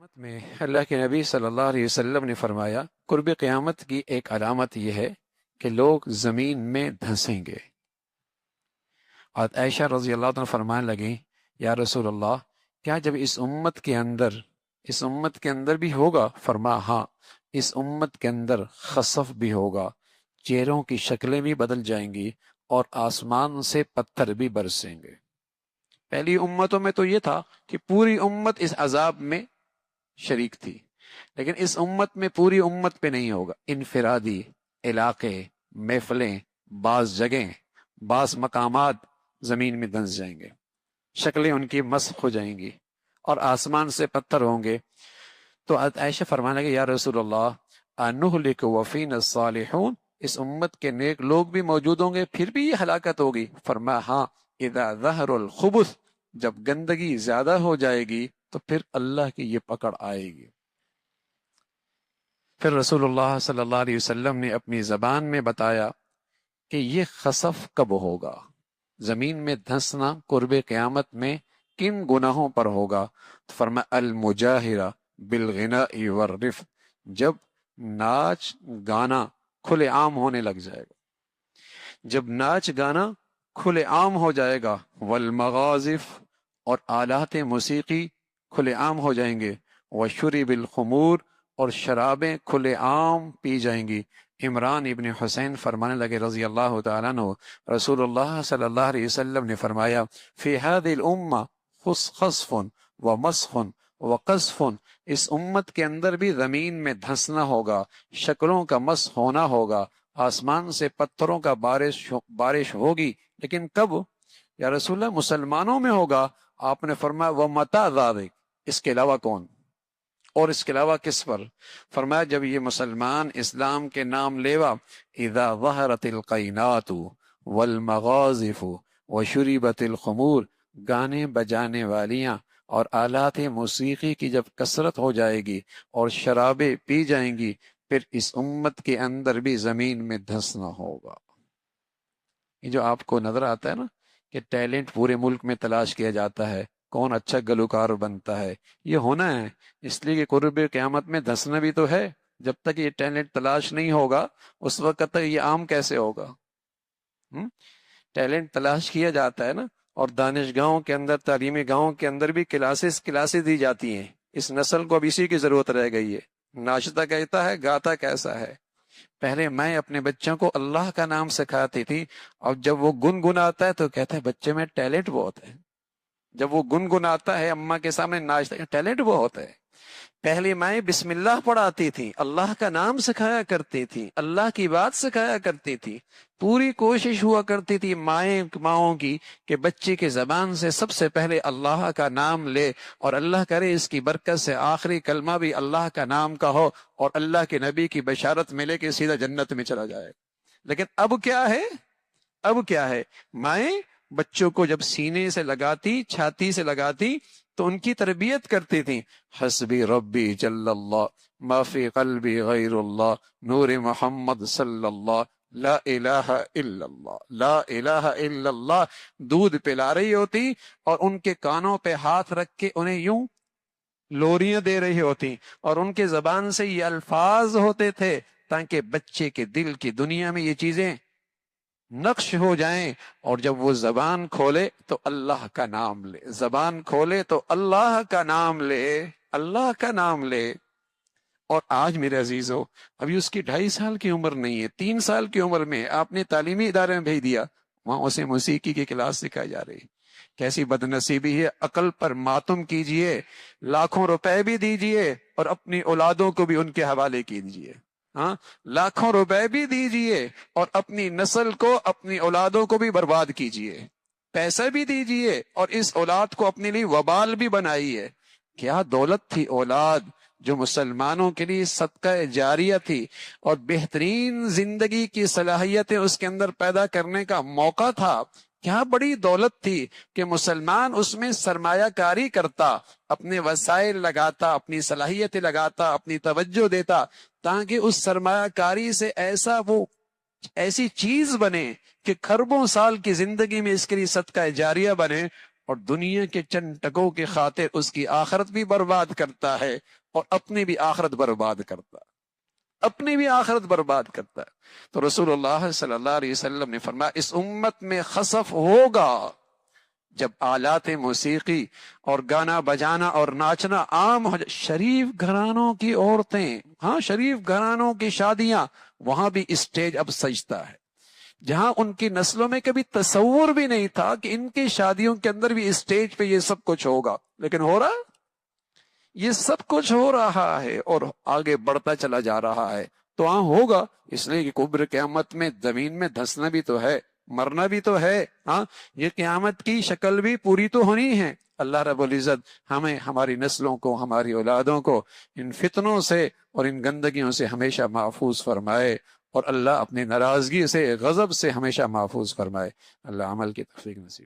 قیامت میں اللہ کے نبی صلی اللہ علیہ وسلم نے فرمایا، قرب قیامت کی ایک علامت یہ ہے کہ لوگ زمین میں دھنسیں گے۔ اور عائشہ رضی اللہ عنہ فرمانے لگیں، یا رسول اللہ، کیا جب اس امت کے اندر بھی ہوگا؟ فرمایا ہاں، اس امت کے اندر خسف بھی ہوگا، چہروں کی شکلیں بھی بدل جائیں گی اور آسمان سے پتھر بھی برسیں گے۔ پہلی امتوں میں تو یہ تھا کہ پوری امت اس عذاب میں شریک تھی، لیکن اس امت میں پوری امت پہ نہیں ہوگا، انفرادی علاقے، محفلیں، بعض جگہیں، بعض مقامات زمین میں دھنس جائیں گے، شکلیں ان کی مسخ ہو جائیں گی اور آسمان سے پتھر ہوں گے۔ تو عائشہ فرمانے لگے، یا رسول اللہ، انہلک وفینا الصالحون، اس امت کے نیک لوگ بھی موجود ہوں گے پھر بھی یہ ہلاکت ہوگی؟ فرمایا ہاں، اذا ظہر الخبث، جب گندگی زیادہ ہو جائے گی تو پھر اللہ کی یہ پکڑ آئے گی۔ پھر رسول اللہ صلی اللہ علیہ وسلم نے اپنی زبان میں بتایا کہ یہ خسف کب ہوگا، زمین میں دھنسنا قرب قیامت میں کن گناہوں پر ہوگا؟ تو فرمایا المجاہرہ بالغناء والرفث، جب ناچ گانا کھلے عام ہونے لگ جائے گا، جب ناچ گانا کھلے عام ہو جائے گا، والمغازف، اور آلات موسیقی کھلے عام ہو جائیں گے، وشرب الخمور، اور شرابیں کھلے عام پی جائیں گی۔ عمران ابن حسین فرمانے لگے رضی اللہ تعالیٰ عنہ، رسول اللہ صلی اللہ علیہ وسلم نے فرمایا، فی هذه الامہ خسف ومسخ وقذف، اس امت کے اندر بھی زمین میں دھنسنا ہوگا، شکلوں کا مسخ ہونا ہوگا، آسمان سے پتھروں کا بارش ہوگی، لیکن کب؟ یا رسول اللہ، مسلمانوں میں ہوگا۔ آپ نے فرمایا وَمَتَى ذَلِكَ، اس کے علاوہ کون، اور اس کے علاوہ کس پر؟ فرمایا جب یہ مسلمان اسلام کے نام لیوا، اذا ظہرت القینات والمغازف وشربت الخمور، گانے بجانے والیاں اور آلات موسیقی کی جب کثرت ہو جائے گی اور شرابیں پی جائیں گی، پھر اس امت کے اندر بھی زمین میں دھنسنا ہوگا۔ یہ جو آپ کو نظر آتا ہے نا کہ ٹیلنٹ پورے ملک میں تلاش کیا جاتا ہے، کون اچھا گلوکار بنتا ہے، یہ ہونا ہے، اس لیے کہ قرب قیامت میں دھنسنا بھی تو ہے۔ جب تک یہ ٹیلنٹ تلاش نہیں ہوگا اس وقت تک یہ عام کیسے ہوگا؟ ٹیلنٹ تلاش کیا جاتا ہے نا، اور دانش گاہوں کے اندر، تعلیمی گاہوں کے اندر بھی کلاسز دی جاتی ہیں۔ اس نسل کو اب اسی کی ضرورت رہ گئی ہے، ناشتہ کہتا ہے، گاتا کیسا ہے۔ پہلے میں اپنے بچوں کو اللہ کا نام سکھاتی تھی، اور جب وہ گنگناتا ہے تو کہتا ہے بچے میں ٹیلنٹ بہت ہے۔ جب وہ گنگناتا ہے اماں کے سامنے ناچتا ہے، ٹیلنٹ بہت ہے۔ پہلی مائیں بسم اللہ پڑھاتی تھی، اللہ کا نام سکھایا کرتی تھی، اللہ کی بات سکھایا کرتی تھی، پوری کوشش ہوا کرتی تھی ماؤں کی کہ بچے کے زبان سے سب سے پہلے اللہ کا نام لے، اور اللہ کرے اس کی برکت سے آخری کلمہ بھی اللہ کا نام کا ہو اور اللہ کے نبی کی بشارت ملے کہ سیدھا جنت میں چلا جائے۔ لیکن اب کیا ہے، مائیں بچوں کو جب سینے سے لگاتی، چھاتی سے لگاتی تو ان کی تربیت کرتی تھیں، حسبی ربی جل اللہ، ما فی قلبی غیر اللہ، نور محمد صلی اللہ، لا الہ الا اللہ، لا الہ الا اللہ۔ دودھ پلا رہی ہوتی اور ان کے کانوں پہ ہاتھ رکھ کے انہیں یوں لوریاں دے رہی ہوتی، اور ان کے زبان سے یہ الفاظ ہوتے تھے تاکہ بچے کے دل کی دنیا میں یہ چیزیں نقش ہو جائیں، اور جب وہ زبان کھولے تو اللہ کا نام لے، زبان کھولے تو اللہ کا نام لے، اللہ کا نام لے۔ اور آج میرے عزیزو، ابھی اس کی 2.5 سال کی عمر نہیں ہے، 3 سال کی عمر میں آپ نے تعلیمی ادارے میں بھیج دیا، وہاں اسے موسیقی کی کلاس سکھائی جا رہی۔ کیسی بدنصیبی ہے، عقل پر ماتم کیجئے، لاکھوں روپے بھی دیجئے اور اپنی اولادوں کو بھی ان کے حوالے کیجئے۔ ہاں، لاکھوں روپے بھی دیجئے اور اپنی نسل کو، اپنی اولادوں کو بھی برباد کیجئے، پیسہ بھی دیجئے اور اس اولاد کو اپنے لیے وبال بھی بنائیے۔ کیا دولت تھی اولاد، جو مسلمانوں کے لیے صدقہ جاریہ تھی، اور بہترین زندگی کی صلاحیتیں اس کے اندر پیدا کرنے کا موقع تھا۔ کیا بڑی دولت تھی کہ مسلمان اس میں سرمایہ کاری کرتا، اپنے وسائل لگاتا، اپنی صلاحیتیں لگاتا، اپنی توجہ دیتا، تاکہ اس سرمایہ کاری سے ایسی چیز بنے کہ کھربوں سال کی زندگی میں اس کے لیے صدقہ جاریہ بنے۔ اور دنیا کے چند ٹکوں کی خاطر اس کی آخرت بھی برباد کرتا ہے اور اپنی بھی آخرت برباد کرتا ہے، اپنی بھی آخرت برباد کرتا ہے۔ تو رسول اللہ صلی اللہ علیہ وسلم نے فرمایا اس امت میں خسف ہوگا جب آلات موسیقی اور گانا بجانا اور ناچنا عام ہو جائے۔ شریف گھرانوں کی عورتیں، ہاں شریف گھرانوں کی شادیاں، وہاں بھی اسٹیج اب سجتا ہے، جہاں ان کی نسلوں میں کبھی تصور بھی نہیں تھا کہ ان کی شادیوں کے اندر بھی اسٹیج پہ یہ سب کچھ ہوگا، لیکن ہو رہا، یہ سب کچھ ہو رہا ہے اور آگے بڑھتا چلا جا رہا ہے۔ تو ہاں ہوگا، اس لیے کہ قبر قیامت میں زمین میں دھسنا بھی تو ہے، مرنا بھی تو ہے، ہاں یہ قیامت کی شکل بھی پوری تو ہونی ہے۔ اللہ رب العزت ہمیں، ہماری نسلوں کو، ہماری اولادوں کو ان فتنوں سے اور ان گندگیوں سے ہمیشہ محفوظ فرمائے، اور اللہ اپنی ناراضگی سے، غضب سے ہمیشہ محفوظ فرمائے۔ اللہ عمل کی توفیق نصیب